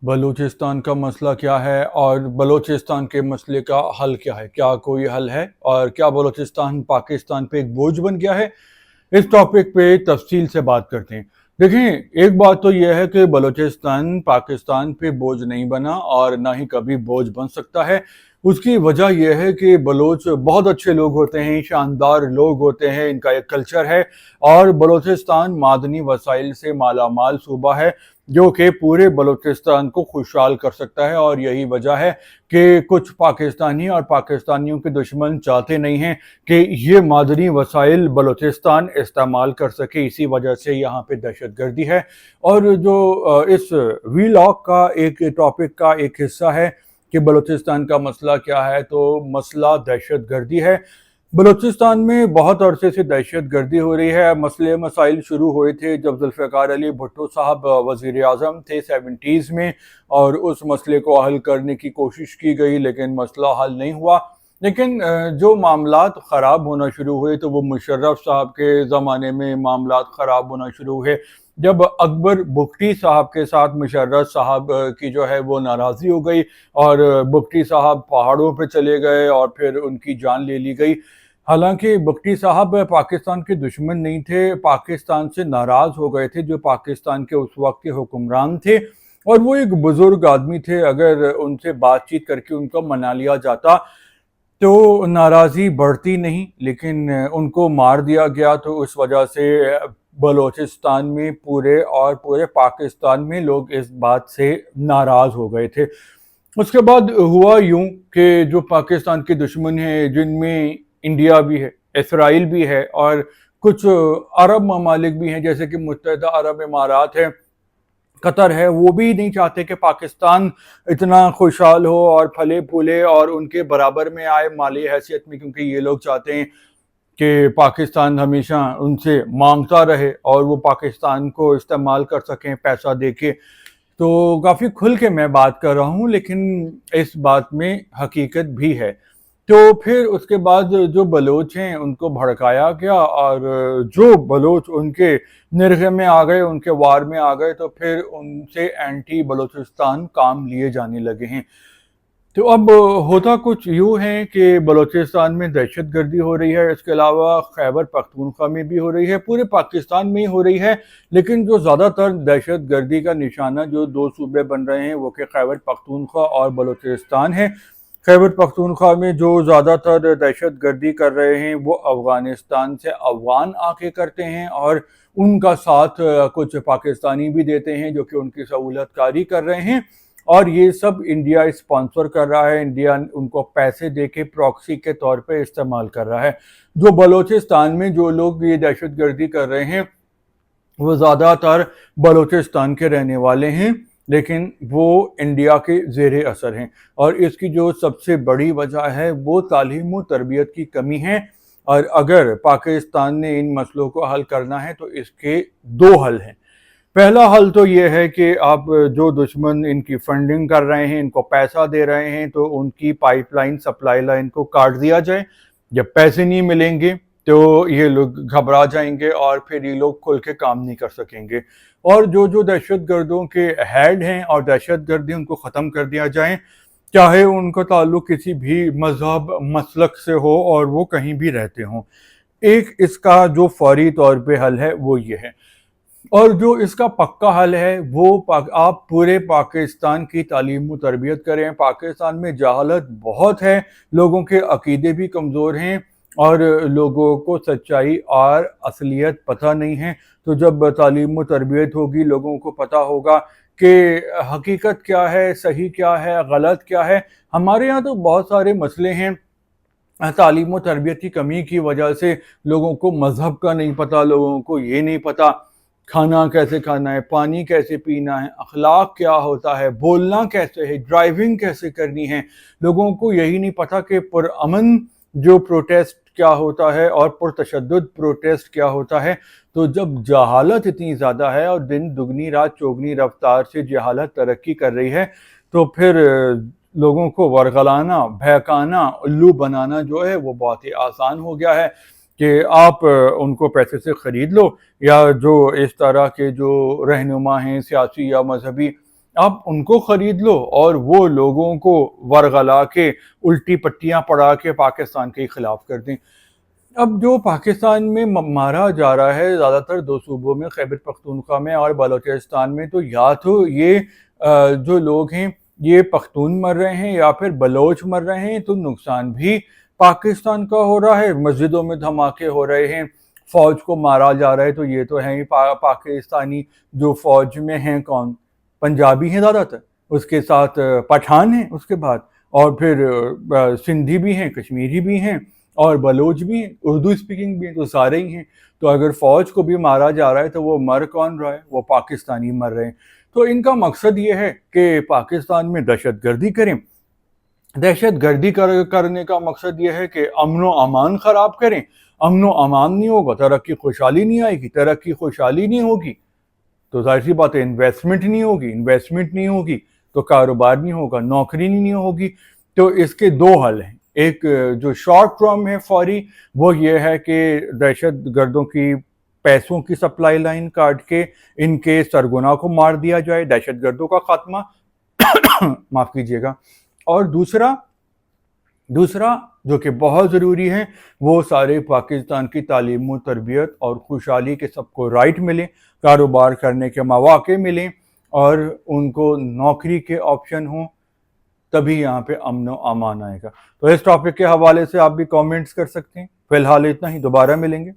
बलूचिस्तान का मसला क्या है और बलूचिस्तान के मसले का हल क्या है? क्या कोई हल है? और क्या बलूचिस्तान पाकिस्तान पे एक बोझ बन गया है? इस टॉपिक पे तफसील से बात करते हैं। देखें, एक बात तो यह है कि बलूचिस्तान पाकिस्तान पे बोझ नहीं बना और ना ही कभी बोझ बन सकता है। उसकी वजह यह है कि बलोच बहुत अच्छे लोग होते हैं, शानदार लोग होते हैं, इनका एक कल्चर है और बलूचिस्तान मादनी वसाइल से मालामाल सूबा है जो कि पूरे बलूचिस्तान को खुशहाल कर सकता है। और यही वजह है कि कुछ पाकिस्तानी और पाकिस्तानियों के दुश्मन चाहते नहीं हैं कि ये मादनी वसाइल बलूचिस्तान इस्तेमाल कर सके। इसी वजह से यहाँ पे दहशत गर्दी है। और जो इस वीलॉग का एक टॉपिक का एक हिस्सा है कि बलूचिस्तान का मसला क्या है, तो मसला दहशत गर्दी है। बलूचिस्तान में बहुत अरसे से दहशत गर्दी हो रही है। मसले मसाइल शुरू हुए थे जब जुल्फ़िकार अली भुट्टो साहब वज़ीर आज़म थे 70s में, और उस मसले को हल करने की कोशिश की गई लेकिन मसला हल नहीं हुआ। लेकिन जो मामलात ख़राब होना शुरू हुए तो वो मुशर्रफ साहब के ज़माने में मामलात ख़राब होना शुरू हुए, जब अकबर बुगटी साहब के साथ मुशर्रफ साहब की जो है वो नाराज़ी हो गई और बुगटी साहब पहाड़ों पे चले गए और फिर उनकी जान ले ली गई। हालांकि बुगटी साहब पाकिस्तान के दुश्मन नहीं थे, पाकिस्तान से नाराज़ हो गए थे जो पाकिस्तान के उस वक्त के हुक्मरान थे, और वो एक बुज़ुर्ग आदमी थे। अगर उनसे बातचीत करके उनको मना लिया जाता तो नाराज़ी बढ़ती नहीं, लेकिन उनको मार दिया गया। तो उस वजह से बलूचिस्तान में पूरे पाकिस्तान में लोग इस बात से नाराज़ हो गए थे। उसके बाद हुआ यूं कि जो पाकिस्तान के दुश्मन हैं, जिनमें इंडिया भी है, इसराइल भी है और कुछ अरब ममालिक भी हैं, जैसे कि मुत्तहिदा अरब इमारात है, कतर है, वो भी नहीं चाहते कि पाकिस्तान इतना खुशहाल हो और फले फूले और उनके बराबर में आए माली हैसियत में, क्योंकि ये लोग चाहते हैं कि पाकिस्तान हमेशा उनसे मांगता रहे और वो पाकिस्तान को इस्तेमाल कर सकें पैसा देके। तो काफ़ी खुल के मैं बात कर रहा हूँ, लेकिन इस बात में हकीकत भी है। तो फिर उसके बाद जो बलोच हैं उनको भड़काया गया और जो बलोच उनके निर्गे में आ गए, उनके वार में आ गए, तो फिर उनसे एंटी बलोचिस्तान काम लिए जाने लगे हैं। तो अब होता कुछ यूँ है कि बलूचिस्तान में दहशत गर्दी हो रही है, इसके अलावा खैबर पख्तूनख्वा में भी हो रही है, पूरे पाकिस्तान में ही हो रही है। लेकिन जो ज़्यादातर दहशत गर्दी का निशाना जो दो सूबे बन रहे हैं वो कि खैबर पख्तूनख्वा और बलूचिस्तान है। खैबर पख्तूनख्वा में जो ज़्यादातर दहशत गर्दी कर रहे हैं वो अफ़गानिस्तान से अफ़गान आके करते हैं और उनका साथ कुछ पाकिस्तानी भी देते हैं जो कि उनकी सहूलतकारी कर रहे हैं, और ये सब इंडिया स्पॉन्सर कर रहा है। इंडिया उनको पैसे देके प्रॉक्सी के तौर पे इस्तेमाल कर रहा है। जो बलूचिस्तान में जो लोग ये दहशत गर्दी कर रहे हैं वो ज़्यादातर बलूचिस्तान के रहने वाले हैं, लेकिन वो इंडिया के ज़ेरे असर हैं। और इसकी जो सबसे बड़ी वजह है वो तालीम व तरबियत की कमी है। और अगर पाकिस्तान ने इन मसलों को हल करना है तो इसके दो हल हैं। पहला हल तो ये है कि आप जो दुश्मन इनकी फंडिंग कर रहे हैं, इनको पैसा दे रहे हैं, तो उनकी पाइपलाइन सप्लाई लाइन को काट दिया जाए। जब पैसे नहीं मिलेंगे तो ये लोग घबरा जाएंगे और फिर ये लोग खुल के काम नहीं कर सकेंगे। और जो जो दहशत गर्दों के हेड हैं और दहशत गर्दी उनको ख़त्म कर दिया जाए, चाहे उनका ताल्लुक किसी भी मजहब मसलक से हो और वो कहीं भी रहते हों। एक इसका जो फौरी तौर पे हल है वो ये है। और जो इसका पक्का हल है वो आप पूरे पाकिस्तान की तालीम व तरबियत करें। पाकिस्तान में जहालत बहुत है, लोगों के अकीदे भी कमज़ोर हैं और लोगों को सच्चाई और असलियत पता नहीं है। तो जब तालीम व तरबियत होगी, लोगों को पता होगा कि हकीकत क्या है, सही क्या है, गलत क्या है। हमारे यहाँ तो बहुत सारे मसले हैं तालीम व तरबियत की कमी की वजह से। लोगों को मज़हब का नहीं पता, लोगों को ये नहीं पता खाना कैसे खाना है, पानी कैसे पीना है, अखलाक क्या होता है, बोलना कैसे है, ड्राइविंग कैसे करनी है। लोगों को यही नहीं पता कि पुरअमन जो प्रोटेस्ट क्या होता है और पुरतशद्दुद प्रोटेस्ट क्या होता है। तो जब जहालत इतनी ज़्यादा है और दिन दुगनी रात चौगनी रफ्तार से जहालत तरक्की कर रही है, तो फिर लोगों को वरगलाना, बहकाना, उल्लू बनाना जो है वो बहुत ही आसान हो गया है कि आप उनको पैसे से ख़रीद लो, या जो इस तरह के जो रहनुमा हैं सियासी या मजहबी, آپ ان کو خرید لو اور وہ لوگوں کو ورغلا کے الٹی پٹیاں پڑھا کے پاکستان کے خلاف کر دیں۔ اب جو پاکستان میں مارا جا رہا ہے زیادہ تر دو صوبوں میں، خیبر پختونخوا میں اور بلوچستان میں، تو یا تو یہ جو لوگ ہیں یہ پختون مر رہے ہیں یا پھر بلوچ مر رہے ہیں، تو نقصان بھی پاکستان کا ہو رہا ہے، مسجدوں میں دھماکے ہو رہے ہیں، فوج کو مارا جا رہا ہے، تو یہ تو ہیں ہی پاکستانی جو فوج میں ہیں کون؟ پنجابی ہیں زیادہ تر، اس کے ساتھ پٹھان ہیں اس کے بعد، اور پھر سندھی بھی ہیں، کشمیری بھی ہیں اور بلوچ بھی ہیں، اردو اسپیکنگ بھی ہیں، تو سارے ہی ہیں۔ تو اگر فوج کو بھی مارا جا رہا ہے تو وہ مر کون رہا ہے؟ وہ پاکستانی مر رہے ہیں۔ تو ان کا مقصد یہ ہے کہ پاکستان میں دہشت گردی کریں، دہشت گردی کرنے کا مقصد یہ ہے کہ امن و امان خراب کریں۔ امن و امان نہیں ہوگا، ترقی خوشحالی نہیں آئے گی، ترقی خوشحالی نہیں ہوگی تو ظاہر سی بات ہے انویسٹمنٹ نہیں ہوگی، انویسٹمنٹ نہیں ہوگی تو کاروبار نہیں ہوگا، نوکری نہیں ہوگی۔ تو اس کے دو حل ہیں، ایک جو شارٹ ٹرم ہے فوری، وہ یہ ہے کہ دہشت گردوں کی پیسوں کی سپلائی لائن کاٹ کے ان کے سرگنا کو مار دیا جائے، دہشت گردوں کا خاتمہ معاف کیجیے گا۔ اور دوسرا جو کہ بہت ضروری ہے، وہ سارے پاکستان کی تعلیم و تربیت اور خوشحالی کے سب کو رائٹ ملیں، کاروبار کرنے کے مواقع ملیں اور ان کو نوکری کے آپشن ہوں، تبھی یہاں پہ امن و امان آئے گا۔ تو اس ٹاپک کے حوالے سے آپ بھی کامنٹس کر سکتے ہیں۔ فی الحال اتنا ہی، دوبارہ ملیں گے۔